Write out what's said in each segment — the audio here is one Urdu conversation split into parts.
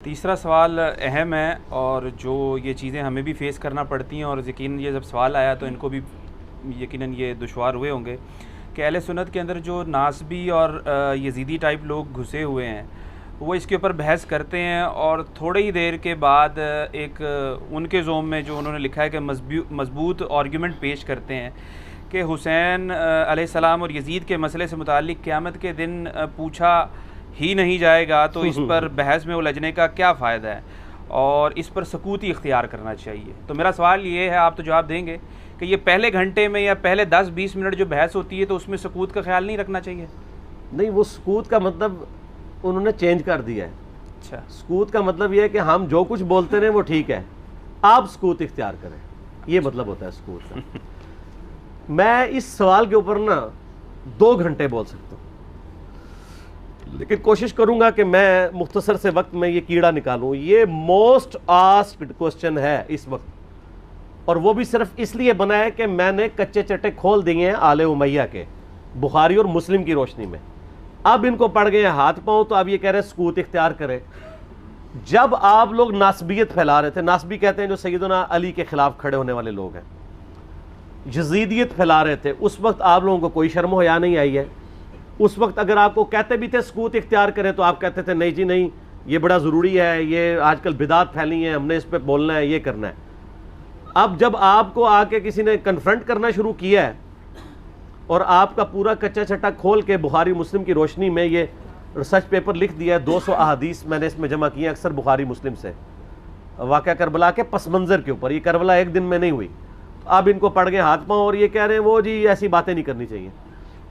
تیسرا سوال اہم ہے اور جو یہ چیزیں ہمیں بھی فیس کرنا پڑتی ہیں، اور یقیناً یہ جب سوال آیا تو ان کو بھی یقیناً یہ دشوار ہوئے ہوں گے کہ اہل سنت کے اندر جو ناسبی اور یزیدی ٹائپ لوگ گھسے ہوئے ہیں وہ اس کے اوپر بحث کرتے ہیں، اور تھوڑی ہی دیر کے بعد ایک ان کے زوم میں جو انہوں نے لکھا ہے کہ مضبوط آرگیومنٹ پیش کرتے ہیں کہ حسین علیہ السلام اور یزید کے مسئلے سے متعلق قیامت کے دن پوچھا ہی نہیں جائے گا تو اس پر بحث میں الجھنے کا کیا فائدہ ہے، اور اس پر سکوت ہی اختیار کرنا چاہیے۔ تو میرا سوال یہ ہے، آپ تو جواب دیں گے، کہ یہ پہلے گھنٹے میں یا پہلے 10-20 منٹ جو بحث ہوتی ہے تو اس میں سکوت کا خیال نہیں رکھنا چاہیے؟ نہیں، وہ سکوت کا مطلب انہوں نے چینج کر دیا ہے۔ اچھا، سکوت کا مطلب یہ ہے کہ ہم جو کچھ بولتے رہے وہ ٹھیک ہے، آپ سکوت اختیار کریں، یہ مطلب ہوتا ہے سکوت کا۔ میں اس سوال کے اوپر 2 گھنٹے بول سکتا ہوں، لیکن کوشش کروں گا کہ میں مختصر سے وقت میں یہ کیڑا نکالوں۔ یہ موسٹ آسکڈ کوسچن ہے اس وقت، اور وہ بھی صرف اس لیے بنا ہے کہ میں نے کچے چٹے کھول دیے ہیں آل امیہ کے، بخاری اور مسلم کی روشنی میں۔ اب ان کو پڑ گئے ہیں ہاتھ پاؤں، تو اب یہ کہہ رہے ہیں سکوت اختیار کرے۔ جب آپ لوگ ناسبیت پھیلا رہے تھے، ناسبی کہتے ہیں جو سیدنا علی کے خلاف کھڑے ہونے والے لوگ ہیں، یزیدیت پھیلا رہے تھے، اس وقت آپ لوگوں کو کوئی شرم و حیا نہیں آئی ہے۔ اس وقت اگر آپ کو کہتے بھی تھے سکوت اختیار کریں تو آپ کہتے تھے نہیں جی نہیں، یہ بڑا ضروری ہے، یہ آج کل بدعت پھیلی ہیں، ہم نے اس پہ بولنا ہے، یہ کرنا ہے۔ اب جب آپ کو آ کے کسی نے کنفرنٹ کرنا شروع کیا ہے، اور آپ کا پورا کچا چٹا کھول کے بخاری مسلم کی روشنی میں یہ ریسرچ پیپر لکھ دیا ہے، 200 احادیث میں نے اس میں جمع کی ہیں، اکثر بخاری مسلم سے، واقعہ کربلا کے پس منظر کے اوپر۔ یہ کربلا ایک دن میں نہیں ہوئی، اب ان کو پڑ گئے ہاتھ پاؤں اور یہ کہہ رہے ہیں وہ جی ایسی باتیں نہیں کرنی چاہیے۔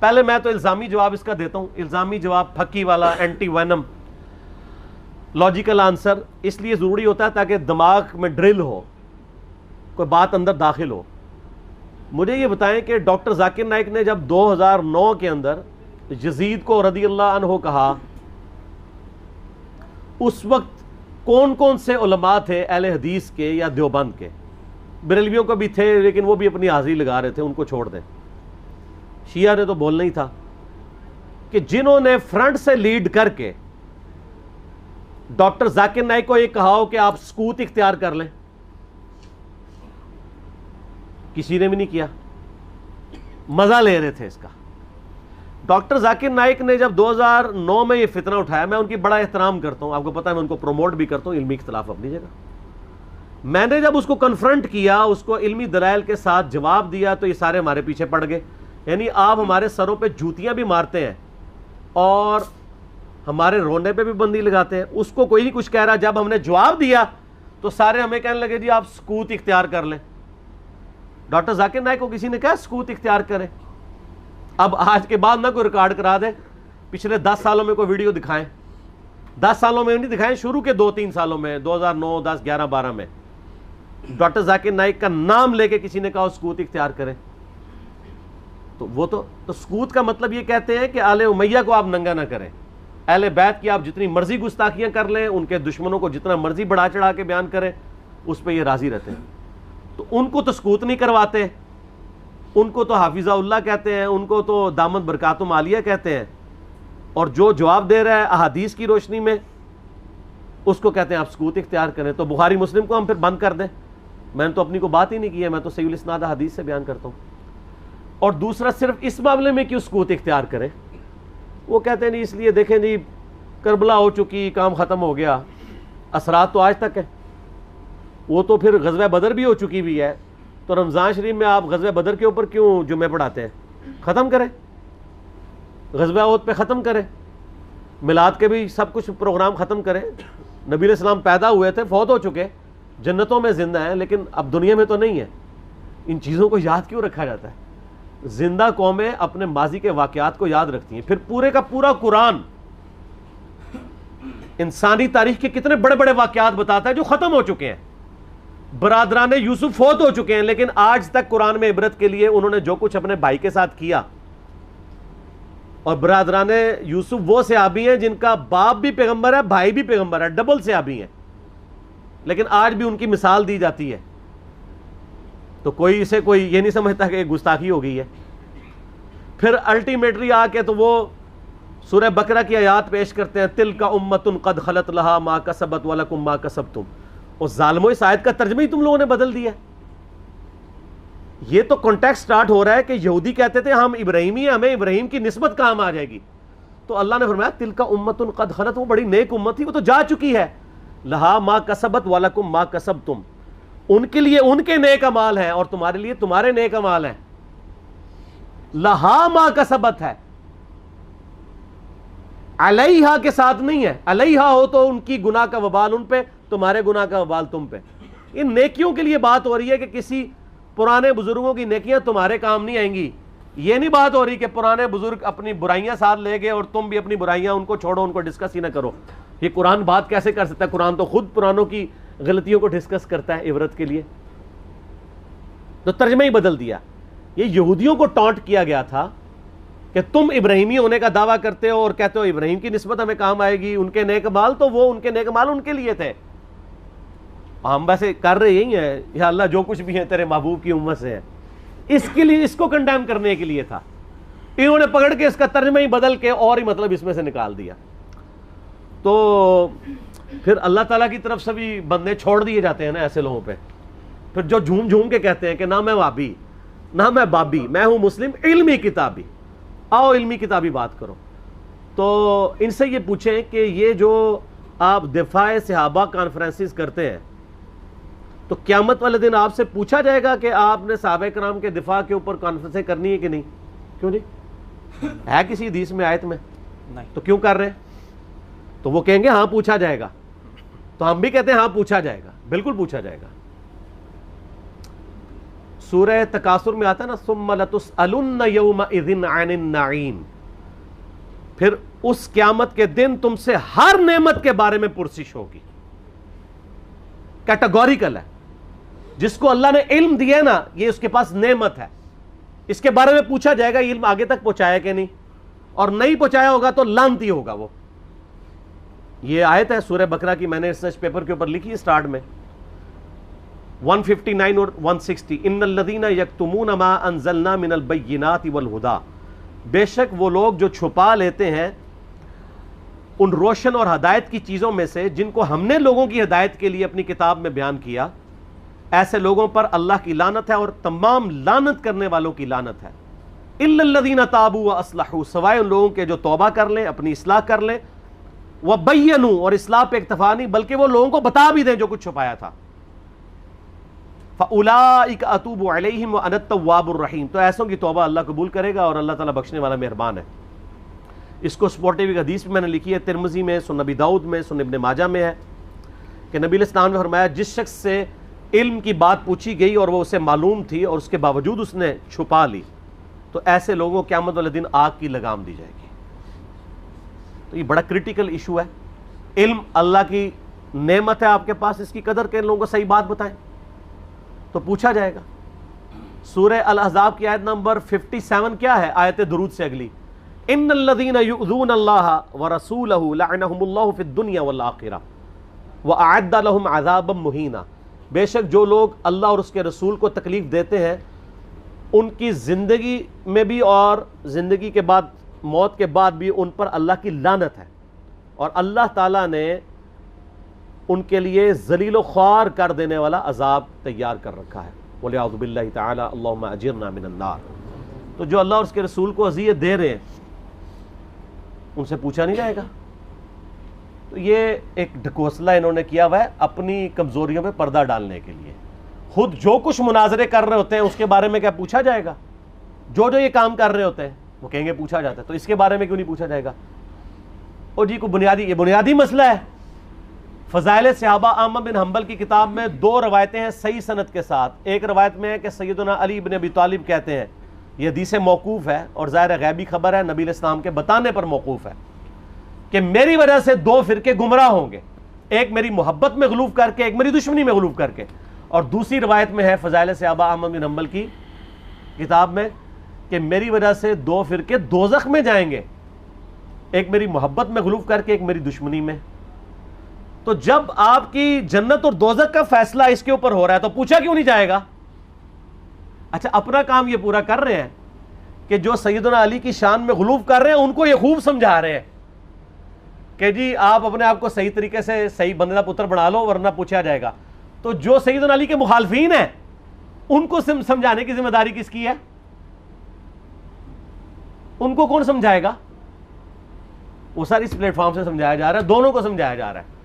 پہلے میں تو الزامی جواب اس کا دیتا ہوں، الزامی جواب پھکی والا، اینٹی وینم، لاجیکل آنسر اس لیے ضروری ہوتا ہے تاکہ دماغ میں ڈرل ہو، کوئی بات اندر داخل ہو۔ مجھے یہ بتائیں کہ ڈاکٹر ذاکر نائک نے جب 2009 کے اندر یزید کو رضی اللہ عنہ کہا، اس وقت کون کون سے علماء تھے اہل حدیث کے یا دیوبند کے؟ بریلویوں کو بھی تھے لیکن وہ بھی اپنی حاضری لگا رہے تھے، ان کو چھوڑ دیں۔ شیعہ نے تو بولنا ہی تھا کہ جنہوں نے فرنٹ سے لیڈ کر کے ڈاکٹر ذاکر نائک کو یہ کہا ہو کہ آپ سکوت اختیار کر لیں، کسی نے بھی نہیں کیا، مزہ لے رہے تھے اس کا۔ ڈاکٹر ذاکر نائک نے جب 2009 میں یہ فتنہ اٹھایا، میں ان کی بڑا احترام کرتا ہوں، آپ کو پتا ہے میں ان کو پروموٹ بھی کرتا ہوں، علمی اختلاف اپنی جگہ۔ میں نے جب اس کو کنفرنٹ کیا، اس کو علمی دلائل کے ساتھ جواب دیا، تو یہ سارے ہمارے پیچھے پڑ گئے۔ یعنی آپ ہمارے سروں پہ جوتیاں بھی مارتے ہیں اور ہمارے رونے پہ بھی بندی لگاتے ہیں، اس کو کوئی نہیں کچھ کہہ رہا۔ جب ہم نے جواب دیا تو سارے ہمیں کہنے لگے جی آپ سکوت اختیار کر لیں۔ ڈاکٹر ذاکر نائک کو کسی نے کہا سکوت اختیار کریں؟ اب آج کے بعد نہ کوئی ریکارڈ کرا دے، پچھلے 10 سالوں میں کوئی ویڈیو دکھائیں، 10 سالوں میں نہیں دکھائیں، شروع کے 2-3 سالوں میں، 2009، 10، 11، 12 میں ڈاکٹر ذاکر نائک کا نام لے کے کسی نے کہا سکوت اختیار کریں، تو وہ تو سکوت کا مطلب یہ کہتے ہیں کہ آل امیہ کو آپ ننگا نہ کریں، اہل بیت کی آپ جتنی مرضی گستاخیاں کر لیں، ان کے دشمنوں کو جتنا مرضی بڑھا چڑھا کے بیان کریں، اس پہ یہ راضی رہتے ہیں۔ تو ان کو تو سکوت نہیں کرواتے، ان کو تو حافظہ اللہ کہتے ہیں، ان کو تو دامت برکاتم عالیہ کہتے ہیں، اور جو جواب دے رہا ہے احادیث کی روشنی میں اس کو کہتے ہیں آپ سکوت اختیار کریں۔ تو بخاری مسلم کو ہم پھر بند کر دیں؟ میں نے تو اپنی کو بات ہی نہیں کی ہے، میں تو صحیح الاسناد حدیث سے بیان کرتا ہوں۔ اور دوسرا، صرف اس معاملے میں کیوں سکوت اختیار کریں؟ وہ کہتے ہیں نہیں اس لیے دیکھیں جی کربلا ہو چکی، کام ختم ہو گیا، اثرات تو آج تک ہے، وہ تو پھر غزوہ بدر بھی ہو چکی بھی ہے، تو رمضان شریف میں آپ غزوہ بدر کے اوپر کیوں جمعے پڑھاتے ہیں؟ ختم کریں، غزوہ احد پہ ختم کریں، میلاد کے بھی سب کچھ پروگرام ختم کریں۔ نبی علیہ السلام پیدا ہوئے تھے، فوت ہو چکے، جنتوں میں زندہ ہیں، لیکن اب دنیا میں تو نہیں ہے۔ ان چیزوں کو یاد کیوں رکھا جاتا ہے؟ زندہ قومیں اپنے ماضی کے واقعات کو یاد رکھتی ہیں۔ پھر پورے کا پورا قرآن انسانی تاریخ کے کتنے بڑے بڑے واقعات بتاتا ہے جو ختم ہو چکے ہیں۔ برادران یوسف فوت ہو چکے ہیں، لیکن آج تک قرآن میں عبرت کے لیے انہوں نے جو کچھ اپنے بھائی کے ساتھ کیا، اور برادران یوسف وہ صحابی ہیں جن کا باپ بھی پیغمبر ہے، بھائی بھی پیغمبر ہے، ڈبل صحابی ہیں، لیکن آج بھی ان کی مثال دی جاتی ہے۔ تو کوئی اسے کوئی یہ نہیں سمجھتا کہ گستاخی ہو گئی ہے۔ پھر الٹیمیٹلی آ کے تو وہ سورہ بقرہ کی آیات پیش کرتے ہیں تلک امۃ قد خلت لہا ما کسبت ولکم ما کسبتم. اور ظالموں اس آیت کا ترجمہ ہی تم لوگوں نے بدل دیا. یہ تو کانٹیکسٹ سٹارٹ ہو رہا ہے کہ یہودی کہتے تھے ہم ابراہیمی ہیں, ہمیں ابراہیم کی نسبت کام آ جائے گی. تو اللہ نے فرمایا تلک امۃ قد خلت, وہ بڑی نیک امت تھی, وہ تو جا چکی ہے. لہا ما کسبت ولکم ما کسبتم, ان کے لیے ان کے نیک اعمال ہیں اور تمہارے لیے تمہارے نیک اعمال ہیں. لہا ما کسبت ہے, علیہا کے ساتھ نہیں ہے. علیہا ہو تو ان کی گناہ کا وبال ان پہ, تمہارے گناہ کا وبال تم پہ. ان نیکیوں کے لیے بات ہو رہی ہے کہ کسی پرانے بزرگوں کی نیکیاں تمہارے کام نہیں آئیں گی. یہ نہیں بات ہو رہی کہ پرانے بزرگ اپنی برائیاں ساتھ لے گئے اور تم بھی اپنی برائیاں ان کو چھوڑو, ان کو ڈسکس ہی نہ کرو. یہ قرآن بات کیسے کر سکتا ہے؟ قرآن تو خود پرانوں کی غلطیوں کو ڈسکس کرتا ہے عبرت کے لیے. تو ترجمہ ہی بدل دیا. یہ یہودیوں کو ٹانٹ کیا گیا تھا کہ تم ابراہیمی ہونے کا دعویٰ کرتے ہو اور کہتے ہو ابراہیم کی نسبت ہمیں کام آئے گی, ان کے نیک اعمال تو وہ ان کے نیک اعمال ان کے لیے تھے. ہم ویسے کر رہے یہی ہیں, یا اللہ جو کچھ بھی ہے تیرے محبوب کی امت سے ہے. اس کے لیے, اس کو کنڈیم کرنے کے لیے تھا. انہوں نے پکڑ کے اس کا ترجمہ ہی بدل کے اور ہی مطلب اس میں سے نکال دیا. تو پھر اللہ تعالیٰ کی طرف سے بھی بندے چھوڑ دیے جاتے ہیں نا ایسے لوگوں پہ. پھر جو جھوم جھوم کے کہتے ہیں کہ نہ میں وابی نہ میں بابی, میں ہوں مسلم علمی کتابی, آؤ علمی کتابی بات کرو. تو ان سے یہ پوچھیں کہ یہ جو آپ دفاع صحابہ کانفرنسز کرتے ہیں, تو قیامت والے دن آپ سے پوچھا جائے گا کہ آپ نے صحابہ کرام کے دفاع کے اوپر کانفرنسیں کرنی ہے کہ نہیں؟ کیوں نہیں؟ ہے کسی حدیث میں, آیت میں؟ نہیں. تو کیوں کر رہے ہیں؟ تو وہ کہیں گے ہاں پوچھا جائے گا. تو ہم بھی کہتے ہیں ہاں پوچھا جائے گا, بالکل پوچھا جائے گا. سورہ تکاثر میں آتا ہے نا ثم لتسألن یومئذ عن النعیم, پھر اس قیامت کے دن تم سے ہر نعمت کے بارے میں پرسش ہوگی. کیٹیگوریکل ہے. جس کو اللہ نے علم دیا ہے نا, یہ اس کے پاس نعمت ہے, اس کے بارے میں پوچھا جائے گا علم آگے تک پہنچایا کہ نہیں, اور نہیں پہنچایا ہوگا تو لعنتی ہوگا وہ. یہ آیت ہے سورہ بقرہ کی, میں نے ریسرچ پیپر کے اوپر لکھی سٹارٹ میں 159 اور 160. ان الذین یکتمون ما انزلنا من البینات والہدی, بے شک وہ لوگ جو چھپا لیتے ہیں ان روشن اور ہدایت کی چیزوں میں سے جن کو ہم نے لوگوں کی ہدایت کے لیے اپنی کتاب میں بیان کیا, ایسے لوگوں پر اللہ کی لعنت ہے اور تمام لعنت کرنے والوں کی لعنت ہے. الا الذین تابوا واصلحوا, سوائے ان لوگوں کے جو توبہ کر لیں, اپنی اصلاح کر لیں, وبینوا, اور اصلاح پہ اکتفا نہیں بلکہ وہ لوگوں کو بتا بھی دیں جو کچھ چھپایا تھا. فاولئک اتوب علیہم وانا التواب الرحیم, تو ایسوں کی توبہ اللہ قبول کرے گا اور اللہ تعالیٰ بخشنے والا مہربان ہے. اس کو سپورٹیو ایک حدیث بھی میں نے لکھی ہے, ترمذی میں, سنن نبی داؤد میں, سنن ابن ماجہ میں ہے کہ نبی علیہ السلام نے فرمایا جس شخص سے علم کی بات پوچھی گئی اور وہ اسے معلوم تھی اور اس کے باوجود اس نے چھپا لی, تو ایسے لوگوں قیامت والے دن آگ کی لگام دی جائے گی. تو یہ بڑا کریٹیکل ایشو ہے. علم اللہ کی نعمت ہے آپ کے پاس, اس کی قدر کے لوگوں کو صحیح بات بتائیں تو پوچھا جائے گا. سورہ الاحزاب کی آیت نمبر 57 کیا ہے؟ آیت درود سے اگلی, ان الذین یؤذون اللہ ورسولہ لعنہم اللہ فی الدنیا والآخرہ واعد لہم عذابا مہینا, بے شک جو لوگ اللہ اور اس کے رسول کو تکلیف دیتے ہیں ان کی زندگی میں بھی اور زندگی کے بعد, موت کے بعد بھی ان پر اللہ کی لعنت ہے, اور اللہ تعالیٰ نے ان کے لیے ذلیل و خوار کر دینے والا عذاب تیار کر رکھا ہے. وَلِعَوْذُ بِاللَّهِ تَعَالَى اللہم اجرنا من النار. تو جو اللہ اور اس کے رسول کو اذیت دے رہے ہیں ان سے پوچھا نہیں جائے گا. تو یہ ایک ڈھکوسلا انہوں نے کیا ہوا ہے اپنی کمزوریوں پہ پردہ ڈالنے کے لیے. خود جو کچھ مناظرے کر رہے ہوتے ہیں اس کے بارے میں کیا پوچھا جائے گا؟ جو یہ کام کر رہے ہوتے ہیں وہ کہیں گے پوچھا جاتا ہے, تو اس کے بارے میں کیوں نہیں پوچھا جائے گا؟ اور جی کو یہ بنیادی مسئلہ ہے. فضائل صحابہ احمد بن حنبل کی کتاب میں 2 روایتیں ہیں صحیح سند کے ساتھ. ایک روایت میں ہے کہ سیدنا علی بن ابی طالب کہتے ہیں, یہ حدیث موقوف ہے اور ظاہر غیبی خبر ہے, نبی علیہ السلام کے بتانے پر موقوف ہے, کہ میری وجہ سے 2 فرقے گمراہ ہوں گے, ایک میری محبت میں غلوف کر کے, ایک میری دشمنی میں غلوف کر کے. اور دوسری روایت میں ہے فضائل صحابہ احمد بن حنبل کی کتاب میں کہ میری وجہ سے 2 فرقے دوزخ میں جائیں گے, ایک میری محبت میں غلوف کر کے, ایک میری دشمنی میں. تو جب آپ کی جنت اور دوزخ کا فیصلہ اس کے اوپر ہو رہا ہے تو پوچھا کیوں نہیں جائے گا؟ اچھا اپنا کام یہ پورا کر رہے ہیں کہ جو سیدنا علی کی شان میں غلوف کر رہے ہیں ان کو یہ خوب سمجھا رہے ہیں کہ جی آپ اپنے آپ کو صحیح طریقے سے صحیح بندے کا پتر بنا لو ورنہ پوچھا جائے گا. تو جو سیدنا علی کے مخالفین ہیں ان کو سمجھانے کی ذمہ داری کس کی ہے؟ ان کو کون سمجھائے گا؟ وہ ساری اس پلیٹ فارم سے سمجھایا جا رہا ہے, دونوں کو سمجھایا جا رہا ہے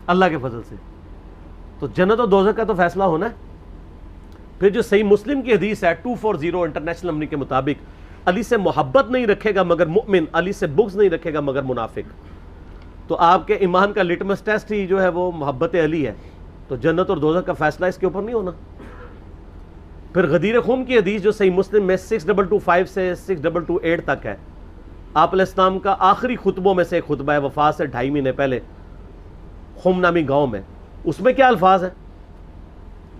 اللہ کے فضل سے. تو جنت و دوزخ کا تو فیصلہ ہونا ہے. پھر جو صحیح مسلم کی حدیث ہے 240 انٹرنیشنل نمبر کے مطابق, علی سے محبت نہیں رکھے گا مگر مؤمن, علی سے بغض نہیں رکھے گا مگر منافق. تو آپ کے ایمان کا لٹمس ٹیسٹ ہی جو ہے وہ محبت علی ہے. تو جنت اور دوزخ کا فیصلہ اس کے اوپر نہیں ہونا. پھر غدیر خم کی حدیث جو صحیح مسلم میں 6225 سے 6228 تک ہے, آپ علیہ السلام کا آخری خطبوں میں سے ایک خطبہ ہے وفات سے 2.5 مہینے پہلے خم نامی گاؤں میں. اس میں کیا الفاظ ہیں؟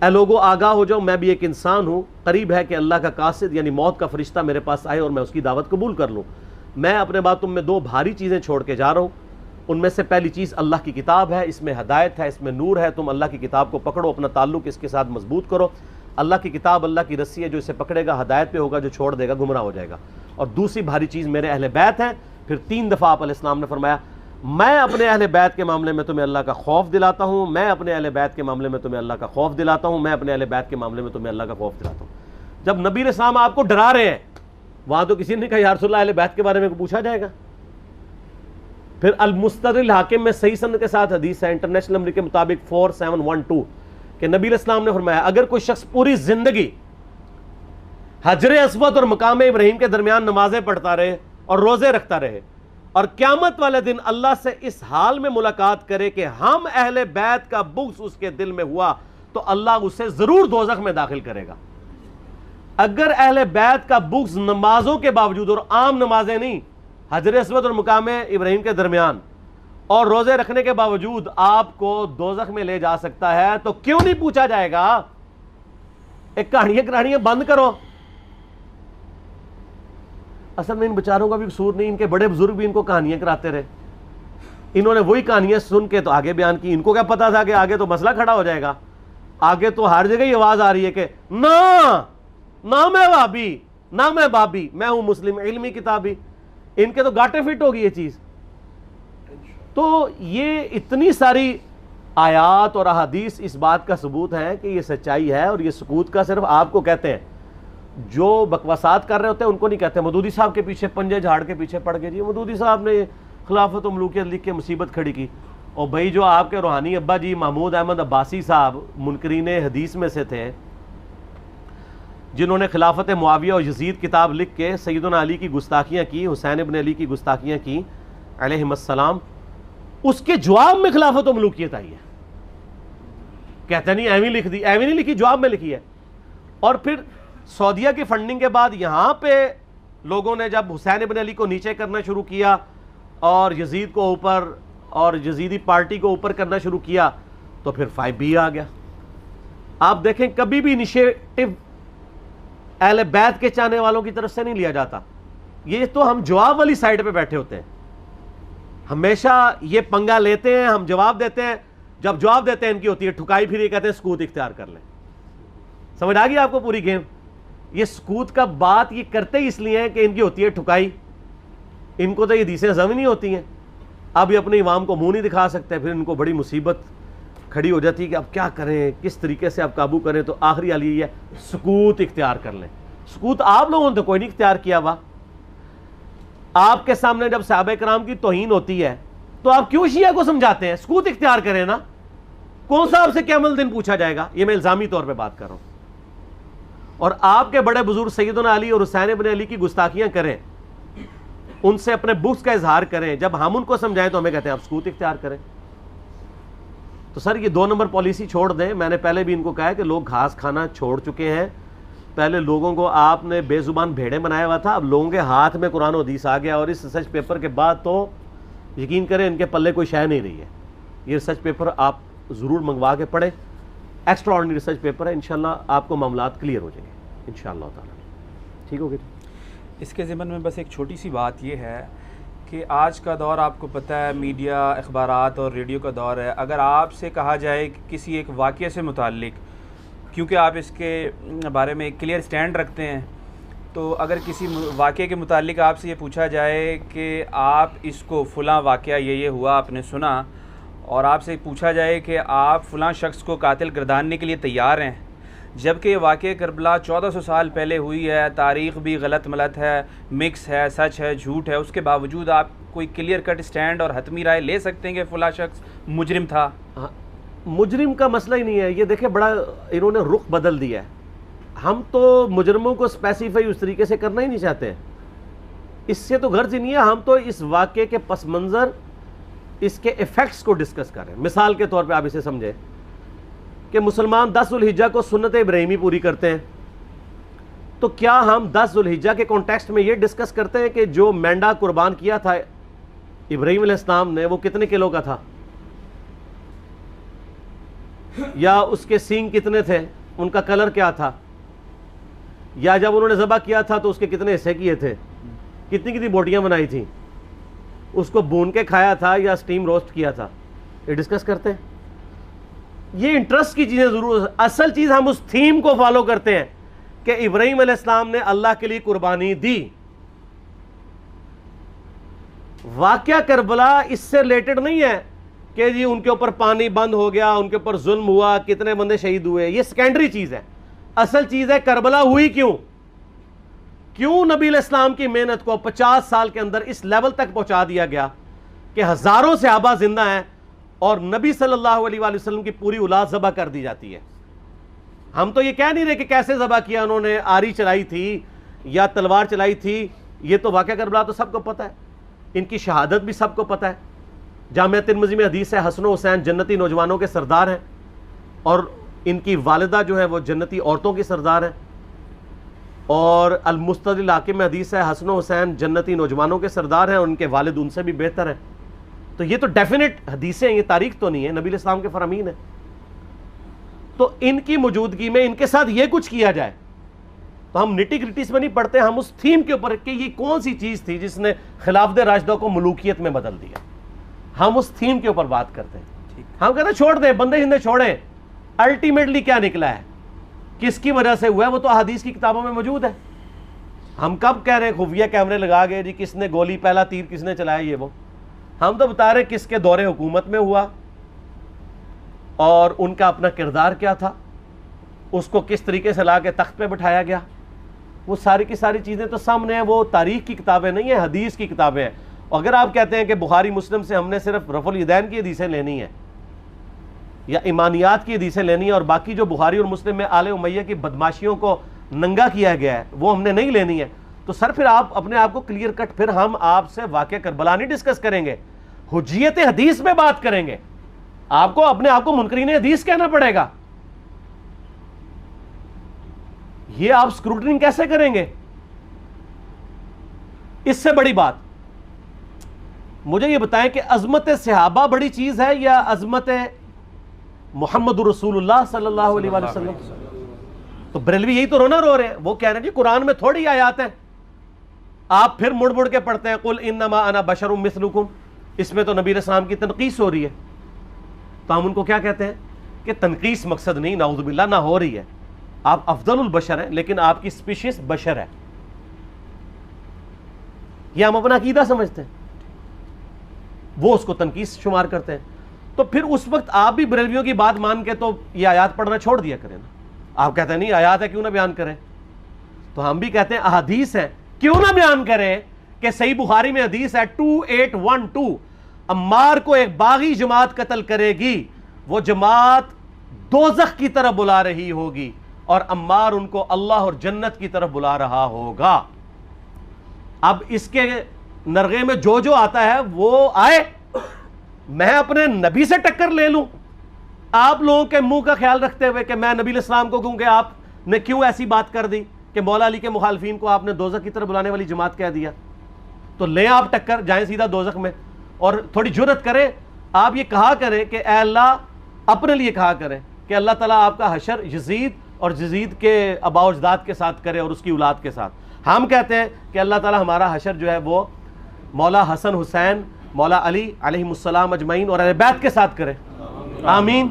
اے لوگو آگاہ ہو جاؤ, میں بھی ایک انسان ہوں, قریب ہے کہ اللہ کا قاصد یعنی موت کا فرشتہ میرے پاس آئے اور میں اس کی دعوت قبول کر لوں. میں اپنے بعد تم میں 2 بھاری چیزیں چھوڑ کے جا رہا ہوں. ان میں سے پہلی چیز اللہ کی کتاب ہے, اس میں ہدایت ہے, اس میں نور ہے. تم اللہ کی کتاب کو پکڑو, اپنا تعلق اس کے ساتھ مضبوط کرو. اللہ کی کتاب اللہ کی رسی ہے, جو اسے پکڑے گا ہدایت پہ ہوگا, جو چھوڑ دے گا گمراہ ہو جائے گا. اور دوسری بھاری چیز میرے اہل بیت ہیں. پھر 3 دفعہ آپ علیہ السلام نے فرمایا میں اپنے اہل بیت کے معاملے میں تمہیں اللہ کا خوف دلاتا ہوں, میں اپنے اہل بیت کے معاملے میں تمہیں اللہ کا خوف دلاتا ہوں, میں اپنے اہل بیت کے معاملے میں تمہیں اللہ کا خوف دلاتا ہوں. جب نبی علیہ السلام آپ کو ڈرا رہے ہیں, وہاں تو کسی نے کہا یا رسول اللہ اہل بیت کے بارے میں پوچھا جائے گا. پھر المستدرک الحاکم میں صحیح سند کے ساتھ حدیث ہے انٹرنیشنل نمبر کے مطابق 4712 کہ نبی علیہ السلام نے فرمایا اگر کوئی شخص پوری زندگی حجر اسود اور مقام ابراہیم کے درمیان نمازیں پڑھتا رہے اور روزے رکھتا رہے اور قیامت والے دن اللہ سے اس حال میں ملاقات کرے کہ ہم اہل بیت کا بغض اس کے دل میں ہوا, تو اللہ اسے ضرور دوزخ میں داخل کرے گا. اگر اہل بیت کا بغض نمازوں کے باوجود, اور عام نمازیں نہیں, حجر اسود اور مقام ابراہیم کے درمیان اور روزے رکھنے کے باوجود آپ کو دوزخ میں لے جا سکتا ہے, تو کیوں نہیں پوچھا جائے گا؟ ایک کہانیاں بند کرو. اصل میں ان بیچاروں کا بھی قصور نہیں, ان کے بڑے بزرگ بھی ان کو کہانیاں کراتے رہے. انہوں نے وہی کہانیاں سن کے تو آگے بیان کی. ان کو کیا پتا تھا کہ آگے تو مسئلہ کھڑا ہو جائے گا. آگے تو ہر جگہ ہی آواز آ رہی ہے کہ نہ میں وہابی نہ میں بابی, میں ہوں مسلم علمی کتابی. ان کے تو گاٹے فٹ ہوگی یہ چیز. تو یہ اتنی ساری آیات اور احادیث اس بات کا ثبوت ہے کہ یہ سچائی ہے, اور یہ سکوت کا صرف آپ کو کہتے ہیں. جو بکواسات کر رہے ہوتے ہیں ان کو نہیں کہتے. مودودی صاحب کے پیچھے پنجے جھاڑ کے پیچھے پڑ گئے, جی مودودی صاحب نے خلافت و ملوکیت لکھ کے مصیبت کھڑی کی. اور بھائی جو آپ کے روحانی ابا جی محمود احمد عباسی صاحب منکرین حدیث میں سے تھے, جنہوں نے خلافت معاویہ اور یزید کتاب لکھ کے سیدنا علی کی گستاخیاں کی, حسین ابن علی کی گستاخیاں کی علیہم السلام, اس کے جواب میں خلافت و ملوکیت آئی ہے. کہتے نہیں ایویں لکھ دی, ایویں نہیں لکھی, جواب میں لکھی ہے. اور پھر سعودیہ کی فنڈنگ کے بعد یہاں پہ لوگوں نے جب حسین ابن علی کو نیچے کرنا شروع کیا اور یزید کو اوپر اور یزیدی پارٹی کو اوپر کرنا شروع کیا, تو پھر 5B آ گیا. آپ دیکھیں کبھی بھی انیشیٹو اہل بیت کے چاہنے والوں کی طرف سے نہیں لیا جاتا. یہ تو ہم جواب والی سائڈ پہ بیٹھے ہوتے ہیں, ہمیشہ یہ پنگا لیتے ہیں, ہم جواب دیتے ہیں. جب جواب دیتے ہیں ان کی ہوتی ہے ٹھکائی, پھر یہ کہتے ہیں سکوت اختیار کر لیں. سمجھ آ گئی آپ کو پوری گیم؟ یہ سکوت کا بات یہ کرتے ہی اس لیے ہیں کہ ان کی ہوتی ہے ٹھکائی. ان کو تو یہ حدیثیں ہضم نہیں ہوتی ہیں. اب یہ اپنے عوام کو منہ نہیں دکھا سکتے, پھر ان کو بڑی مصیبت کھڑی ہو جاتی ہے کہ اب کیا کریں, کس طریقے سے اب قابو کریں. تو آخری حال یہ ہے سکوت اختیار کر لیں. سکوت آپ لوگوں نے تو کوئی نہیں اختیار کیا ہوا. آپ کے سامنے جب صحابہ کرام کی توہین ہوتی ہے تو آپ کیوں شیعہ کو سمجھاتے ہیں؟ سکوت اختیار کریں نا. کون سا آپ سے قیامت دن پوچھا جائے گا؟ یہ میں الزامی طور پہ بات کر رہا ہوں. اور آپ کے بڑے بزرگ سیدنا علی اور حسین ابن علی کی گستاخیاں کریں, ان سے اپنے بغض کا اظہار کریں, جب ہم ان کو سمجھائیں تو ہمیں کہتے ہیں آپ سکوت اختیار کریں. تو سر یہ 2 نمبر پالیسی چھوڑ دیں. میں نے پہلے بھی ان کو کہا ہے کہ لوگ گھاس کھانا چھوڑ چکے ہیں. پہلے لوگوں کو آپ نے بے زبان بھیڑے بنایا ہوا تھا, اب لوگوں کے ہاتھ میں قرآن و حدیث آ گیا, اور اس ریسرچ پیپر کے بعد تو یقین کریں ان کے پلے کوئی شے نہیں رہی ہے. یہ ریسرچ پیپر آپ ضرور منگوا کے پڑھیں, ایکسٹرا آرڈنری ریسرچ پیپر ہے. انشاءاللہ آپ کو معاملات کلیئر ہو جائیں گے انشاءاللہ تعالیٰ. ٹھیک ہو گیا؟ اس کے ضمن میں بس ایک چھوٹی سی بات یہ ہے کہ آج کا دور آپ کو پتہ ہے میڈیا, اخبارات اور ریڈیو کا دور ہے. اگر آپ سے کہا جائے کہ کسی ایک واقعے سے متعلق, کیونکہ آپ اس کے بارے میں ایک کلیئر سٹینڈ رکھتے ہیں, تو اگر کسی واقعے کے متعلق آپ سے یہ پوچھا جائے کہ آپ اس کو فلاں واقعہ یہ ہوا آپ نے سنا، اور آپ سے پوچھا جائے کہ آپ فلاں شخص کو قاتل گرداننے کے لیے تیار ہیں، جبکہ یہ واقعہ کربلا 1400 سال پہلے ہوئی ہے، تاریخ بھی غلط ملت ہے، مکس ہے، سچ ہے، جھوٹ ہے، اس کے باوجود آپ کوئی کلیئر کٹ سٹینڈ اور حتمی رائے لے سکتے ہیں کہ فلاں شخص مجرم تھا؟ مجرم کا مسئلہ ہی نہیں ہے، یہ دیکھیں بڑا انہوں نے رخ بدل دیا ہے. ہم تو مجرموں کو اسپیسیفائی اس طریقے سے کرنا ہی نہیں چاہتے، اس سے تو غرض ہی نہیں ہے. ہم تو اس واقعے کے پس منظر اس کے ایفیکٹس کو ڈسکس کر رہے ہیں. مثال کے طور پہ آپ اسے سمجھیں کہ مسلمان 10 ذوالحجہ کو سنت ابراہیمی پوری کرتے ہیں، تو کیا ہم 10 ذوالحجہ کے کانٹیکسٹ میں یہ ڈسکس کرتے ہیں کہ جو مینڈا قربان کیا تھا ابراہیم علیہ السلام نے وہ کتنے کلو کا تھا، یا اس کے سینگ کتنے تھے، ان کا کلر کیا تھا، یا جب انہوں نے ذبح کیا تھا تو اس کے کتنے حصے کیے تھے، کتنی بوٹیاں بنائی تھیں، اس کو بھون کے کھایا تھا یا سٹیم روسٹ کیا تھا، یہ ڈسکس کرتے ہیں. یہ انٹرسٹ کی چیزیں ضرور، اصل چیز ہم اس تھیم کو فالو کرتے ہیں کہ ابراہیم علیہ السلام نے اللہ کے لیے قربانی دی. واقعہ کربلا اس سے ریلیٹڈ نہیں ہے کہ جی ان کے اوپر پانی بند ہو گیا، ان کے اوپر ظلم ہوا، کتنے بندے شہید ہوئے، یہ سیکنڈری چیز ہے. اصل چیز ہے کربلا ہوئی کیوں نبی علیہ السلام کی محنت کو 50 سال کے اندر اس لیول تک پہنچا دیا گیا کہ ہزاروں صحابہ زندہ ہیں اور نبی صلی اللہ علیہ وآلہ وسلم کی پوری اولاد ذبح کر دی جاتی ہے. ہم تو یہ کہہ نہیں رہے کہ کیسے ذبح کیا انہوں نے، آری چلائی تھی یا تلوار چلائی تھی، یہ تو واقعہ کربلا تو سب کو پتہ ہے، ان کی شہادت بھی سب کو پتہ ہے. جامعہ ترمذی میں حدیث ہے حسن و حسین جنتی نوجوانوں کے سردار ہیں، اور ان کی والدہ جو ہے وہ جنتی عورتوں کی سردار ہیں. اور المستدل حاکم میں حدیث ہے حسن و حسین جنتی نوجوانوں کے سردار ہیں اور ان کے والد ان سے بھی بہتر ہیں. تو یہ تو ڈیفینٹ حدیثیں ہیں، یہ تاریخ تو نہیں ہے، نبی علیہ السلام کے فرامین ہیں. تو ان کی موجودگی میں ان کے ساتھ یہ کچھ کیا جائے تو ہم نٹی گریٹیز میں نہیں پڑھتے، ہم اس تھیم کے اوپر کہ یہ کون سی چیز تھی جس نے خلافت راشدہ کو ملوکیت میں بدل دیا، ہم اس تھیم کے اوپر بات کرتے ہیں. ہم کہتے ہیں چھوڑ دیں، بندے ہندے چھوڑیں، الٹیمیٹلی کیا نکلا ہے، کس کی وجہ سے ہوا ہے، وہ تو حدیث کی کتابوں میں موجود ہے. ہم کب کہہ رہے ہیں خفیہ کیمرے لگا گئے جی کس نے گولی پہلا تیر کس نے چلایا، یہ وہ ہم تو بتا رہے کس کے دور حکومت میں ہوا اور ان کا اپنا کردار کیا تھا، اس کو کس طریقے سے لا کے تخت پہ بٹھایا گیا. وہ ساری کی ساری چیزیں تو سامنے ہیں، وہ تاریخ کی کتابیں نہیں ہیں، حدیث کی کتابیں ہیں. اگر آپ کہتے ہیں کہ بخاری مسلم سے ہم نے صرف رفع الیدین کی حدیثیں لینی ہیں یا ایمانیات کی حدیثیں لینی ہیں اور باقی جو بخاری اور مسلم میں آل امیہ کی بدماشیوں کو ننگا کیا گیا ہے وہ ہم نے نہیں لینی ہے، تو سر پھر آپ اپنے آپ کو کلیئر کٹ، پھر ہم آپ سے واقعہ کربلا نہیں ڈسکس کریں گے، حجیت حدیث میں بات کریں گے. آپ کو اپنے آپ کو منکرین حدیث کہنا پڑے گا. یہ آپ اسکروٹنگ کیسے کریں گے؟ اس سے بڑی بات مجھے یہ بتائیں کہ عظمت صحابہ بڑی چیز ہے یا عظمت محمد رسول اللہ صلی اللہ علیہ وآلہ وسلم؟ تو بریلوی یہی تو رو رہے ہیں، وہ کہہ رہے ہیں جی قرآن میں تھوڑی آیات ہیں، آپ پھر مڑ مڑ کے پڑھتے ہیں قل انما انا بشر مثلکم، اس میں تو نبی علیہ السلام کی تنقیص ہو رہی ہے. تو ہم ان کو کیا کہتے ہیں کہ تنقیص مقصد نہیں، نعوذ باللہ، نہ ہو رہی ہے، آپ افضل البشر ہیں لیکن آپ کی سپیشیز بشر ہے. یہ ہم اپنا عقیدہ سمجھتے ہیں، وہ اس کو تنقیص شمار کرتے ہیں. تو پھر اس وقت آپ بھی بریلویوں کی بات مان کے تو یہ آیات پڑھنا چھوڑ دیا کریں نا. آپ کہتے ہیں نہیں آیات ہے کیوں نہ بیان کریں، تو ہم بھی کہتے ہیں احادیث ہے کیوں نہ بیان کریں کہ صحیح بخاری میں حدیث ہے 2812 عمار کو ایک باغی جماعت قتل کرے گی، وہ جماعت دوزخ کی طرف بلا رہی ہوگی اور عمار ان کو اللہ اور جنت کی طرف بلا رہا ہوگا. اب اس کے نرغے میں جو آتا ہے وہ آئے، میں اپنے نبی سے ٹکر لے لوں آپ لوگوں کے منہ کا خیال رکھتے ہوئے کہ میں نبی علیہ السلام کو کہوں کہ آپ نے کیوں ایسی بات کر دی کہ مولا علی کے مخالفین کو آپ نے دوزخ کی طرف بلانے والی جماعت کہہ دیا. تو لیں آپ ٹکر، جائیں سیدھا دوزخ میں، اور تھوڑی جرت کریں آپ یہ کہا کریں کہ اے اللہ، اپنے لیے کہا کریں کہ اللہ تعالیٰ آپ کا حشر یزید اور یزید کے آباء و اجداد کے ساتھ کرے اور اس کی اولاد کے ساتھ. ہم کہتے ہیں کہ اللہ تعالیٰ ہمارا حشر جو ہے وہ مولا حسن حسین، مولا علی علیہ السلام اجمعین اور اہل بیت کے ساتھ کرے، آمین.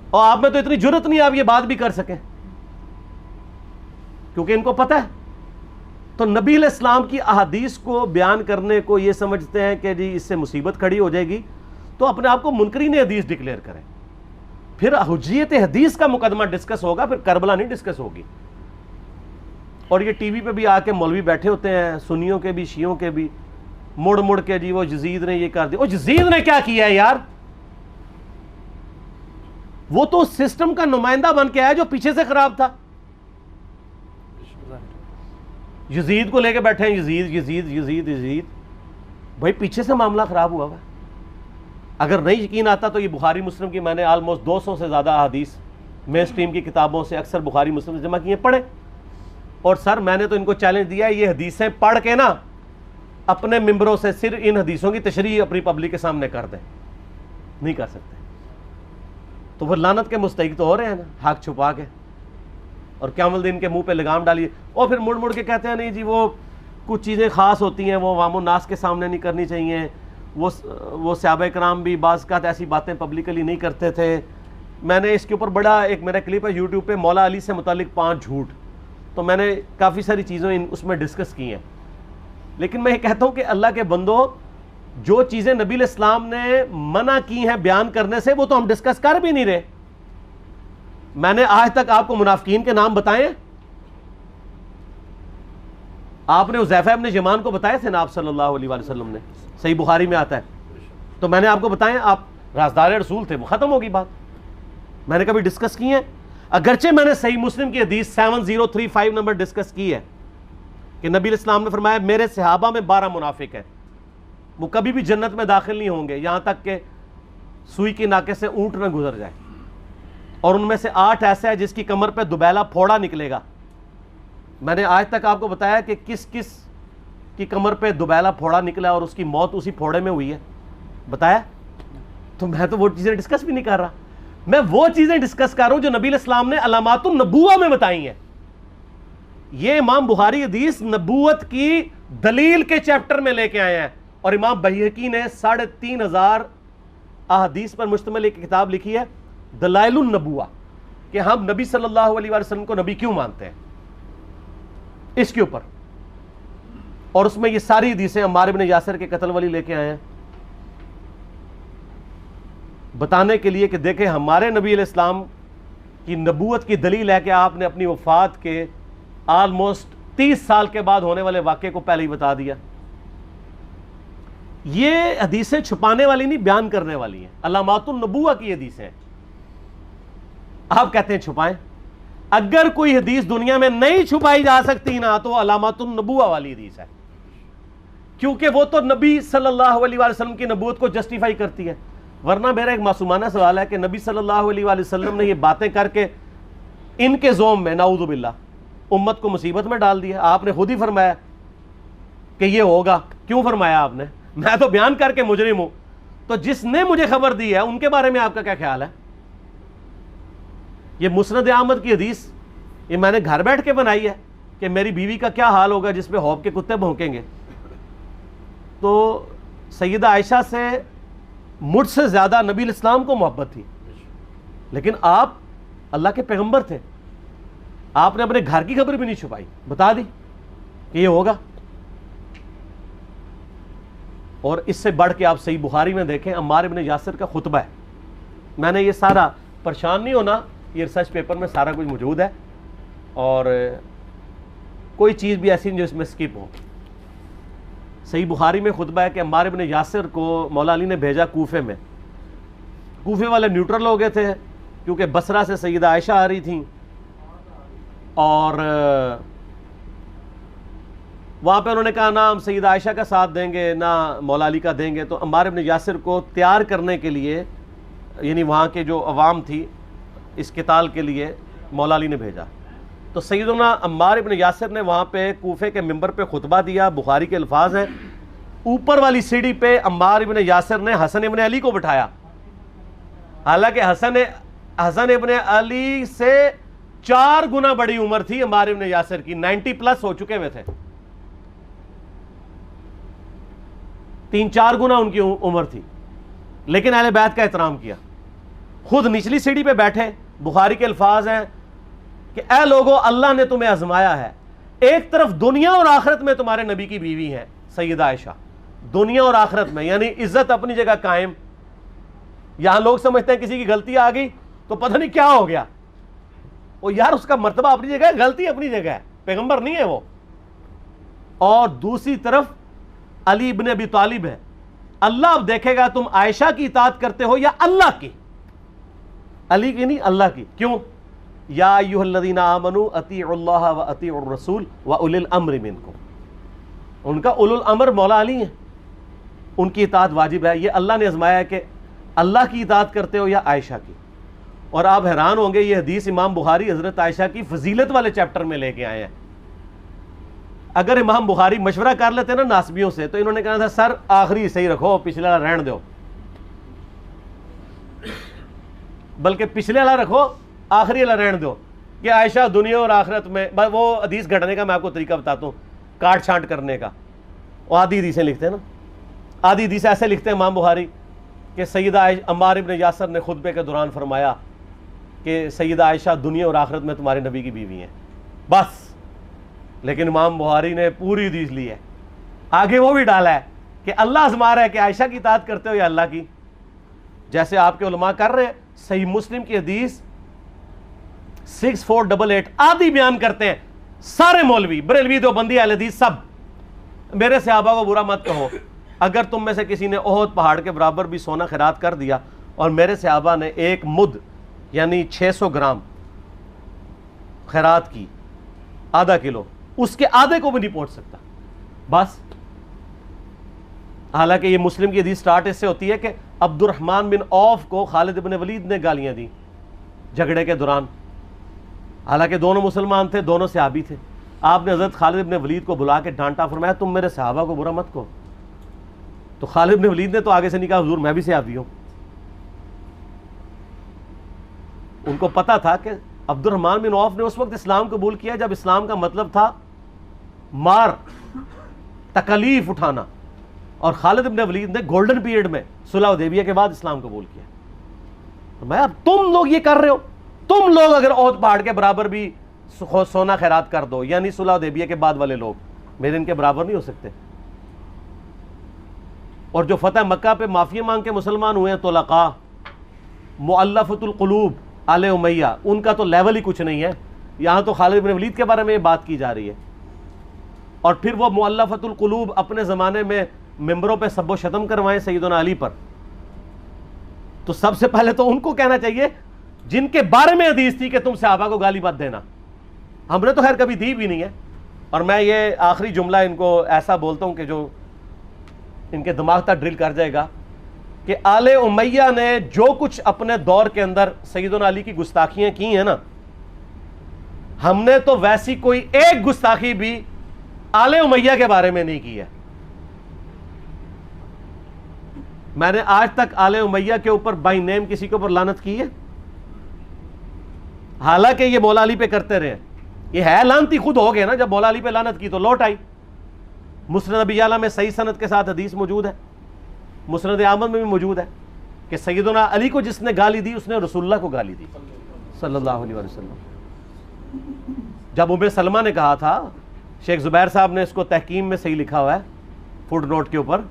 اور آپ میں تو اتنی جرت نہیں آپ یہ بات بھی کر سکیں، کیونکہ ان کو پتہ ہے تو نبی علیہ السلام کی احادیث کو بیان کرنے کو یہ سمجھتے ہیں کہ جی اس سے مصیبت کھڑی ہو جائے گی، تو اپنے آپ کو منکرین حدیث ڈکلیئر کریں. پھر حجیت حدیث کا مقدمہ ڈسکس ہوگا، پھر کربلا نہیں ڈسکس ہوگی. اور یہ ٹی وی پہ بھی آ کے مولوی بیٹھے ہوتے ہیں، سنیوں کے بھی شیعوں کے بھی، مڑ مڑ کے جی وہ یزید نے یہ کر دیا. وہ یزید نے کیا کیا ہے یار؟ وہ تو سسٹم کا نمائندہ بن کے آیا جو پیچھے سے خراب تھا. یزید کو لے کے بیٹھے ہیں، یزید یزید یزید یزید. بھائی پیچھے سے معاملہ خراب ہوا ہوا. اگر نہیں یقین آتا تو یہ بخاری مسلم کی میں نے آلموسٹ 200 سے زیادہ احادیث مین اسٹریم کی کتابوں سے اکثر بخاری مسلم سے جمع کیے، پڑھیں. اور سر میں نے تو ان کو چیلنج دیا ہے، یہ حدیثیں پڑھ کے نا اپنے ممبروں سے صرف ان حدیثوں کی تشریح اپنی پبلک کے سامنے کر دیں. نہیں کر سکتے تو پھر لعنت کے مستحق تو ہو رہے ہیں نا، حق چھپا کے. اور قیام الدین کے منہ پہ لگام ڈالیے، اور پھر مڑ مڑ کے کہتے ہیں نہیں جی وہ کچھ چیزیں خاص ہوتی ہیں، وہ عوام الناس کے سامنے نہیں کرنی چاہیے. وہ صحابہ کرام بھی بعض اوقات ایسی باتیں پبلکلی نہیں کرتے تھے. میں نے اس کے اوپر بڑا ایک میرا کلپ ہے یوٹیوب پہ، مولا علی سے متعلق 5 جھوٹ. تو میں نے کافی ساری چیزیں اس میں ڈسکس کی ہیں. لیکن میں یہ کہتا ہوں کہ اللہ کے بندو، جو چیزیں نبی علیہ السلام نے منع کی ہیں بیان کرنے سے، وہ تو ہم ڈسکس کر بھی نہیں رہے. میں نے آج تک آپ کو منافقین کے نام بتائے ہیں؟ آپ نے حذیفہ ابن یمان کو بتائے تھے نا آپ صلی اللہ علیہ وآلہ وسلم نے، صحیح بخاری میں آتا ہے. تو میں نے آپ کو بتائے، آپ رازدار رسول تھے، وہ ختم ہوگی بات. میں نے کبھی ڈسکس کی ہیں؟ اگرچہ میں نے صحیح مسلم کی حدیث 7035 نمبر ڈسکس کی ہے کہ نبی علیہ السلام نے فرمایا میرے صحابہ میں 12 منافق ہیں، وہ کبھی بھی جنت میں داخل نہیں ہوں گے یہاں تک کہ سوئی کی ناکے سے اونٹ نہ گزر جائے. اور ان میں سے 8 ایسے ہیں جس کی کمر پہ دوبیلا پھوڑا نکلے گا. میں نے آج تک آپ کو بتایا کہ کس کس کی کمر پہ دوبیلا پھوڑا نکلا اور اس کی موت اسی پھوڑے میں ہوئی ہے؟ بتایا؟ تو میں تو وہ چیزیں ڈسکس بھی نہیں کر رہا. میں وہ چیزیں ڈسکس کر رہا ہوں جو نبی علیہ السلام نے علامات النبوہ میں بتائی ہیں. یہ امام بخاری حدیث نبوت کی دلیل کے چیپٹر میں لے کے آئے ہیں. اور امام بہقی نے 3500 احادیث پر مشتمل ایک کتاب لکھی ہے دلائل النبوہ، کہ ہم نبی صلی اللہ علیہ وسلم کو نبی کیوں مانتے ہیں، اس کے اوپر. اور اس میں یہ ساری حدیثیں عمار بن یاسر کے قتل والی لے کے آئے ہیں بتانے کے لیے کہ دیکھیں ہمارے نبی علیہ السلام کی نبوت کی دلیل ہے کہ آپ نے اپنی وفات کے آلموسٹ 30 سال کے بعد ہونے والے واقعے کو پہلے ہی بتا دیا. یہ حدیثیں چھپانے والی نہیں، بیان کرنے والی ہیں. علامات النبوہ کی حدیثیں. آپ کہتے ہیں چھپائیں. اگر کوئی حدیث دنیا میں نہیں چھپائی جا سکتی نا تو علامات النبوہ والی حدیث ہے، کیونکہ وہ تو نبی صلی اللہ علیہ وسلم کی نبوت کو جسٹیفائی کرتی ہے. ورنہ میرا ایک معصومانہ سوال ہے کہ نبی صلی اللہ علیہ وسلم نے یہ باتیں کر کے ان کے زوم میں نعوذ باللہ امت کو مصیبت میں ڈال دیا. آپ نے خود ہی فرمایا کہ یہ ہوگا. کیوں فرمایا آپ نے؟ میں تو بیان کر کے مجرم ہوں. تو جس نے مجھے خبر دی ہے ان کے بارے میں آپ کا کیا خیال ہے؟ یہ مسند احمد کی حدیث یہ میں نے گھر بیٹھ کے بنائی ہے کہ میری بیوی کا کیا حال ہوگا جس پہ ہوب کے کتے بھونکیں گے. تو سیدہ عائشہ سے مجھ سے زیادہ نبی علیہ السلام کو محبت تھی، لیکن آپ اللہ کے پیغمبر تھے، آپ نے اپنے گھر کی خبر بھی نہیں چھپائی، بتا دی کہ یہ ہوگا. اور اس سے بڑھ کے آپ صحیح بخاری میں دیکھیں عمار بن یاسر کا خطبہ ہے. میں نے یہ سارا، پریشان نہیں ہونا، یہ ریسرچ پیپر میں سارا کچھ موجود ہے اور کوئی چیز بھی ایسی نہیں جو اس میں سکپ ہو. صحیح بخاری میں خطبہ ہے کہ عمار بن یاسر کو مولا علی نے بھیجا کوفے میں. کوفے والے نیوٹرل ہو گئے تھے کیونکہ بصرہ سے سیدہ عائشہ آ رہی تھیں اور وہاں پہ انہوں نے کہا نہ ہم سیدہ عائشہ کا ساتھ دیں گے نہ مولا علی کا دیں گے. تو عمار بن یاسر کو تیار کرنے کے لیے، یعنی وہاں کے جو عوام تھی اس قتال کے لیے مولا علی نے بھیجا. تو سیدنا عمار بن یاسر نے وہاں پہ کوفے کے ممبر پہ خطبہ دیا. بخاری کے الفاظ ہیں، اوپر والی سیڑھی پہ عمار بن یاسر نے حسن ابن علی کو بٹھایا، حالانکہ حسن ابن علی سے 4 گنا بڑی عمر تھی عمار بن یاسر کی، 90 پلس ہو چکے ہوئے تھے، 3-4 گنا ان کی عمر تھی. لیکن اہل بیت کا احترام کیا. خود نچلی سیڑھی پہ بیٹھے. بخاری کے الفاظ ہیں کہ اے لوگو اللہ نے تمہیں آزمایا ہے، ایک طرف دنیا اور آخرت میں تمہارے نبی کی بیوی ہیں سیدہ عائشہ، دنیا اور آخرت میں، یعنی عزت اپنی جگہ قائم. یہاں لوگ سمجھتے ہیں کسی کی غلطی آ گئی تو پتہ نہیں کیا ہو گیا. وہ یار اس کا مرتبہ اپنی جگہ ہے، غلطی اپنی جگہ ہے، پیغمبر نہیں ہے وہ. اور دوسری طرف علی ابن ابی طالب ہے. اللہ اب دیکھے گا تم عائشہ کی اطاعت کرتے ہو یا اللہ کی. علی کی نہیں، اللہ کی. کیوں؟ یا ایھا الذین آمنوا اطیعوا اللہ و اطیعوا الرسول و اولی الامر منکم. ان کا اولو الامر مولا علی ہیں، ان کی اطاعت واجب ہے. یہ اللہ نے آزمایا ہے کہ اللہ کی اطاعت کرتے ہو یا عائشہ کی. اور آپ حیران ہوں گے، یہ حدیث امام بخاری حضرت عائشہ کی فضیلت والے چیپٹر میں لے کے آئے ہیں. اگر امام بخاری مشورہ کر لیتے نا ناسبیوں سے تو انہوں نے کہا تھا سر آخری صحیح رکھو، پچھلے والا رہن دو. بلکہ پچھلے والا رکھو، آخری والا رہن دو. کہ عائشہ دنیا اور آخرت میں، وہ حدیث گھڑنے کا میں آپ کو طریقہ بتاتا ہوں، کاٹ چھانٹ کرنے کا. وہ آدھی حدیثیں لکھتے ہیں نا، آدھی حدیثیں ایسے لکھتے ہیں امام بخاری کہ سیدہ عمار ابن یاسر نے خطبے کے دوران فرمایا کہ سیدہ عائشہ دنیا اور آخرت میں تمہارے نبی کی بیوی ہیں، بس. لیکن امام بخاری نے پوری حدیث لی ہے، آگے وہ بھی ڈالا ہے کہ اللہ آزما رہا ہے کہ عائشہ کی اطاعت کرتے ہو یا اللہ کی. جیسے آپ کے علماء کر رہے ہیں. صحیح مسلم کی حدیث 6488 آدھی بیان کرتے ہیں سارے مولوی، بریلوی، دیوبندی، اہل حدیث سب. میرے صحابہ کو برا مت کہو، اگر تم میں سے کسی نے احد پہاڑ کے برابر بھی سونا خیرات کر دیا اور میرے صحابہ نے ایک مد یعنی 600 گرام خیرات کی، آدھا کلو، اس کے آدھے کو بھی نہیں پہنچ سکتا بس. حالانکہ یہ مسلم کی حدیث سٹارٹ اس سے ہوتی ہے کہ عبد الرحمن بن عوف کو خالد بن ولید نے گالیاں دی جھگڑے کے دوران. حالانکہ دونوں مسلمان تھے، دونوں صحابی تھے. آپ نے حضرت خالد بن ولید کو بلا کے ڈانٹا، فرمایا تم میرے صحابہ کو برا مت کہو. تو خالد بن ولید نے تو آگے سے نہیں کہا حضور میں بھی صحابی ہوں. ان کو پتا تھا کہ عبد الرحمن بن عوف نے اس وقت اسلام قبول کیا جب اسلام کا مطلب تھا مار، تکلیف اٹھانا. اور خالد بن ولید نے گولڈن پیریڈ میں صلح حدیبیہ کے بعد اسلام قبول کیا. میں اب تم لوگ یہ کر رہے ہو، تم لوگ اگر احد پہاڑ کے برابر بھی سونا خیرات کر دو، یعنی صلح حدیبیہ کے بعد والے لوگ میرے ان کے برابر نہیں ہو سکتے. اور جو فتح مکہ پہ معافی مانگ کے مسلمان ہوئے ہیں طلقاء، مؤلفۃ القلوب، آل امیہ، ان کا تو لیول ہی کچھ نہیں ہے. یہاں تو خالد بن ولید کے بارے میں یہ بات کی جا رہی ہے. اور پھر وہ مؤلفۃ القلوب اپنے زمانے میں ممبروں پہ سب و شتم کروائیں سیدنا علی پر. تو سب سے پہلے تو ان کو کہنا چاہیے جن کے بارے میں حدیث تھی کہ تم صحابہ کو گالی مت دینا. ہم نے تو خیر کبھی دی بھی نہیں ہے. اور میں یہ آخری جملہ ان کو ایسا بولتا ہوں کہ جو ان کے دماغ تک ڈرل کر جائے گا کہ آل امیہ نے جو کچھ اپنے دور کے اندر سیدنا علی کی گستاخیاں کی ہیں نا، ہم نے تو ویسی کوئی ایک گستاخی بھی آل امیہ کے بارے میں نہیں کی ہے. میں نے آج تک آل امیہ کے اوپر بائی نیم کسی کے اوپر لعنت کی ہے؟ حالانکہ یہ مولا علی پہ کرتے رہے. یہ ہے لعنتی خود ہو گئے نا، جب مولا علی پہ لعنت کی تو لوٹ آئی. مسند ابی یعلا میں صحیح سند کے ساتھ حدیث موجود ہے، مسند احمد میں بھی موجود ہے کہ سیدنا علی کو جس نے گالی دی اس نے رسول اللہ کو گالی دی صلی اللہ علیہ وسلم. جب ام سلمہ نے کہا تھا، شیخ زبیر صاحب نے اس کو تحکیم میں صحیح لکھا ہوا ہے فوٹ نوٹ کے اوپر،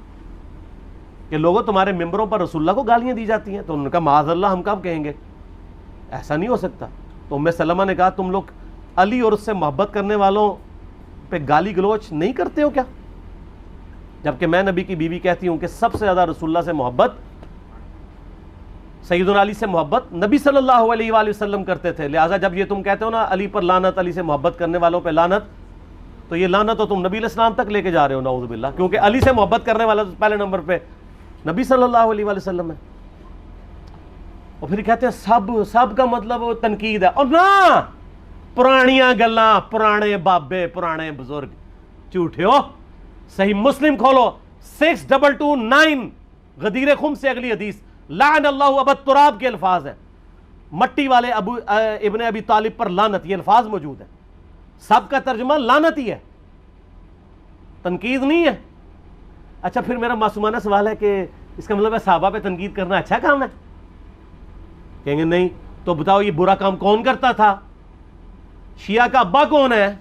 کہ لوگوں تمہارے ممبروں پر رسول اللہ کو گالیاں دی جاتی ہیں. تو انہوں نے کہا معاذ اللہ، ہم کب کہیں گے، ایسا نہیں ہو سکتا. تو ام سلمہ نے کہا تم لوگ علی اور اس سے محبت کرنے والوں پہ گالی گلوچ نہیں کرتے ہو کیا؟ جبکہ میں نبی کی بیوی کہتی ہوں کہ سب سے زیادہ رسول اللہ سے محبت، سیدنا علی سے محبت نبی صلی اللہ علیہ وآلہ وسلم کرتے تھے. لہٰذا جب یہ تم کہتے ہو نا علی پر لعنت، علی سے محبت کرنے والوں پہ لعنت، تو یہ لعنت تو تم نبی علیہ السلام تک لے کے جا رہے ہو نعوذ باللہ. کیونکہ علی سے محبت کرنے والا پہلے نمبر پہ نبی صلی اللہ علیہ وآلہ وسلم ہے. اور پھر کہتے ہیں سب کا مطلب تنقید ہے. اور نہ، پرانیاں گلاں، پرانے بابے، پرانے بزرگ جھوٹے ہو. صحیح مسلم کھولو 6229 غدیر خم سے اگلی حدیث، لعن اللہ ابا تراب کے الفاظ ہیں. مٹی والے ابن ابی طالب پر لعنت، یہ الفاظ موجود ہیں. سب کا ترجمہ لعنت ہی ہے، تنقید نہیں ہے. اچھا پھر میرا معصومانہ سوال ہے کہ اس کا مطلب ہے صحابہ پہ تنقید کرنا اچھا کام ہے؟ کہیں گے نہیں. تو بتاؤ یہ برا کام کون کرتا تھا؟ شیعہ کا ابا کون ہے؟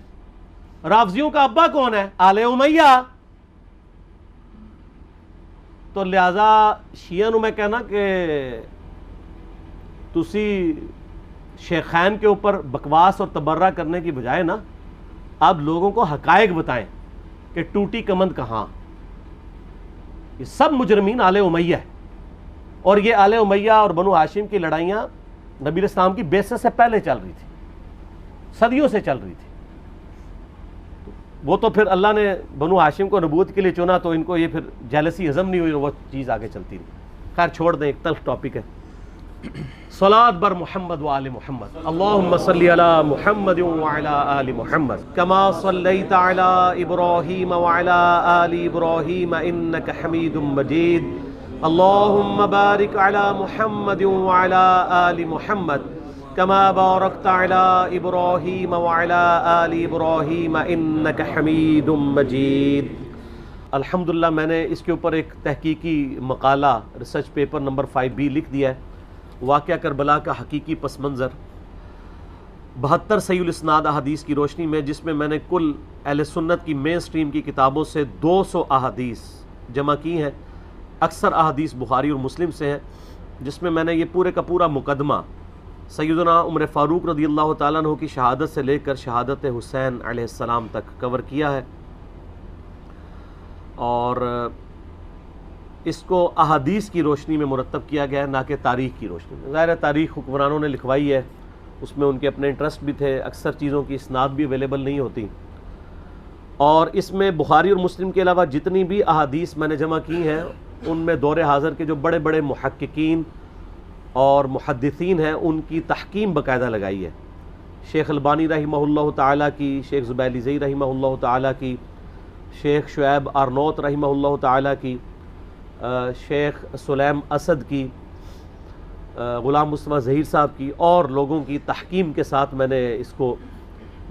رافضیوں کا ابا کون ہے؟ آل امیہ. تو لہذا شیعہ نو میں کہنا کہ تسی شیخین کے اوپر بکواس اور تبرہ کرنے کی بجائے نا آپ لوگوں کو حقائق بتائیں کہ ٹوٹی کمند کہاں. یہ سب مجرمین آل امیہ ہے، اور یہ آل امیہ اور بنو ہاشم کی لڑائیاں نبی علیہ السلام کی بعثت سے پہلے چل رہی تھی، صدیوں سے چل رہی تھی. وہ تو پھر اللہ نے بنو ہاشم کو نبوت کے لیے چنا تو ان کو یہ پھر جیلسی ہضم نہیں ہوئی، وہ چیز آگے چلتی رہی. خیر چھوڑ دیں، ایک تلخ ٹاپک ہے. صلاۃ بر محمد وآل محمد. اللہم صلی علی محمد وعلی آل محمد کما صلیت علی ابراہیم وعلی آل ابراہیم انک حمید مجید. اللہم بارک علی محمد وعلی آل محمد کما بارکت علی ابراہیم وعلی آل ابراہیم انک حمید مجید. الحمدللہ میں نے اس کے اوپر ایک تحقیقی مقالہ ریسرچ پیپر نمبر 5B لکھ دیا ہے، واقعہ کربلا کا حقیقی پس منظر 72 صحیح الاسناد احادیث کی روشنی میں، جس میں نے کل اہل سنت کی مین سٹریم کی کتابوں سے 200 احادیث جمع کی ہیں. اکثر احادیث بخاری اور مسلم سے ہیں، جس میں نے یہ پورے کا پورا مقدمہ سیدنا عمر فاروق رضی اللہ تعالیٰ عنہ کی شہادت سے لے کر شہادت حسین علیہ السلام تک کور کیا ہے، اور اس کو احادیث کی روشنی میں مرتب کیا گیا ہے، نہ کہ تاریخ کی روشنی میں. ظاہر ہے تاریخ حکمرانوں نے لکھوائی ہے، اس میں ان کے اپنے انٹرسٹ بھی تھے، اکثر چیزوں کی اسناد بھی اویلیبل نہیں ہوتی. اور اس میں بخاری اور مسلم کے علاوہ جتنی بھی احادیث میں نے جمع کی ہیں ان میں دور حاضر کے جو بڑے بڑے محققین اور محدثین ہیں ان کی تحکیم باقاعدہ لگائی ہے. شیخ البانی رحمہ اللہ تعالیٰ کی، شیخ زبیلی زئی رحمہ اللہ تعالیٰ کی، شیخ شعیب آرنوت رحمہ اللہ تعالیٰ کی، شیخ سلیم اسد کی، غلام مصطفیٰ ظہیر صاحب کی، اور لوگوں کی تحکیم کے ساتھ میں نے اس کو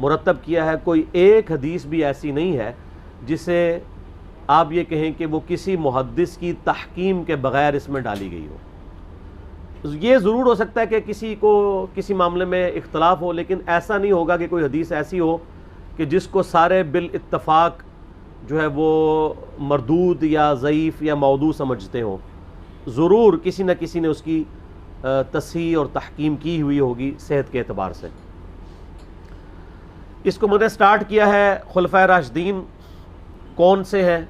مرتب کیا ہے. کوئی ایک حدیث بھی ایسی نہیں ہے جسے آپ یہ کہیں کہ وہ کسی محدث کی تحکیم کے بغیر اس میں ڈالی گئی ہو. یہ ضرور ہو سکتا ہے کہ کسی کو کسی معاملے میں اختلاف ہو، لیکن ایسا نہیں ہوگا کہ کوئی حدیث ایسی ہو کہ جس کو سارے بالاتفاق جو ہے وہ مردود یا ضعیف یا موضوع سمجھتے ہوں. ضرور کسی نہ کسی نے اس کی تصحیح اور تحکیم کی ہوئی ہوگی صحت کے اعتبار سے. اس کو میں نے سٹارٹ کیا ہے خلفائے راشدین کون سے ہیں،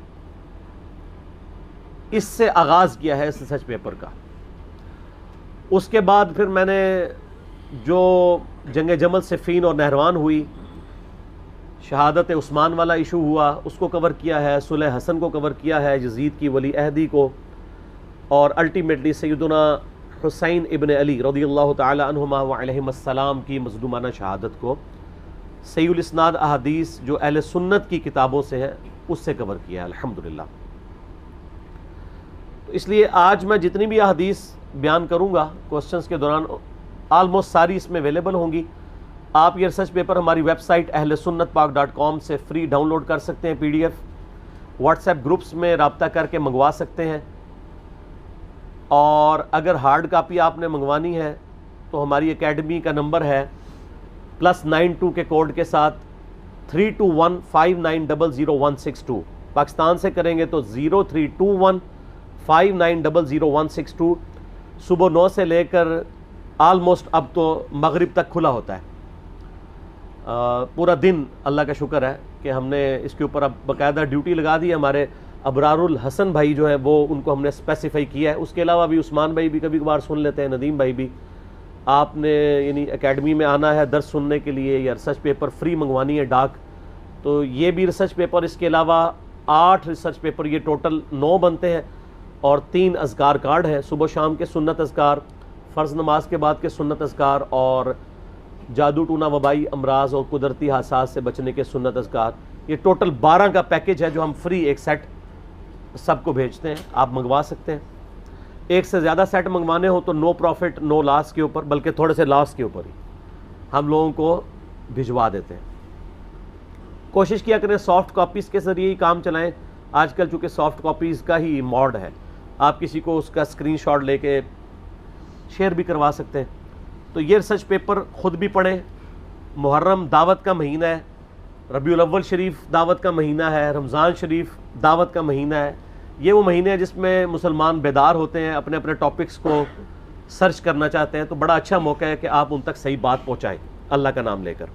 اس سے آغاز کیا ہے اس ریسرچ پیپر کا. اس کے بعد پھر میں نے جو جنگ جمل صفین اور نہروان ہوئی، شہادت عثمان والا ایشو ہوا، اس کو کور کیا ہے، صلح حسن کو کور کیا ہے، یزید کی ولی عہدی کو، اور الٹیمیٹلی سیدنا حسین ابن علی رضی اللہ تعالی عنہما وعلیہم السلام کی مظلومانہ شہادت کو صحیح الاسناد احادیث جو اہل سنت کی کتابوں سے ہیں اس سے کور کیا ہے الحمدللہ. تو اس لیے آج میں جتنی بھی احادیث بیان کروں گا کوسچنز کے دوران آلموسٹ ساری اس میں اویلیبل ہوں گی. آپ یہ ریسرچ پیپر ہماری ویب سائٹ ahlsunnatpak.com سے فری ڈاؤن لوڈ کر سکتے ہیں PDF، واٹس ایپ گروپس میں رابطہ کر کے منگوا سکتے ہیں، اور اگر ہارڈ کاپی آپ نے منگوانی ہے تو ہماری اکیڈمی کا نمبر ہے +92 کے کوڈ کے ساتھ 3215900162. پاکستان سے کریں گے تو 032159000162. صبح 9 سے لے کر آلموسٹ اب تو مغرب تک کھلا ہوتا ہے. پورا دن اللہ کا شکر ہے کہ ہم نے اس کے اوپر اب باقاعدہ ڈیوٹی لگا دی ہے. ہمارے ابرار الحسن بھائی جو ہیں وہ ان کو ہم نے اسپیسیفائی کیا ہے. اس کے علاوہ بھی عثمان بھائی بھی کبھی کبھار سن لیتے ہیں، ندیم بھائی بھی. آپ نے یعنی اکیڈمی میں آنا ہے درس سننے کے لیے یا ریسرچ پیپر فری منگوانی ہے ڈاک، تو یہ بھی ریسرچ پیپر، اس کے علاوہ 8 ریسرچ پیپر، یہ ٹوٹل 9 بنتے ہیں، اور 3 اذکار کارڈ ہیں، صبح شام کے سنت اذکار، فرض نماز کے بعد کے سنت اذکار، اور جادو ٹونا وبائی امراض اور قدرتی حادثات سے بچنے کے سنت اذکار. یہ ٹوٹل 12 کا پیکج ہے جو ہم فری ایک سیٹ سب کو بھیجتے ہیں. آپ منگوا سکتے ہیں. ایک سے زیادہ سیٹ منگوانے ہو تو نو پروفٹ نو لاس کے اوپر، بلکہ تھوڑے سے لاس کے اوپر ہی ہم لوگوں کو بھجوا دیتے ہیں. کوشش کیا کریں سافٹ کاپیز کے ذریعے ہی کام چلائیں. آج کل چونکہ سافٹ کاپیز کا ہی موڈ ہے، آپ کسی کو اس کا اسکرین شاٹ لے کے شیئر بھی کروا سکتے ہیں. تو یہ ریسرچ پیپر خود بھی پڑھیں. محرم دعوت کا مہینہ ہے، ربیع الاول شریف دعوت کا مہینہ ہے، رمضان شریف دعوت کا مہینہ ہے. یہ وہ مہینے ہیں جس میں مسلمان بیدار ہوتے ہیں، اپنے اپنے ٹاپکس کو سرچ کرنا چاہتے ہیں، تو بڑا اچھا موقع ہے کہ آپ ان تک صحیح بات پہنچائیں اللہ کا نام لے کر.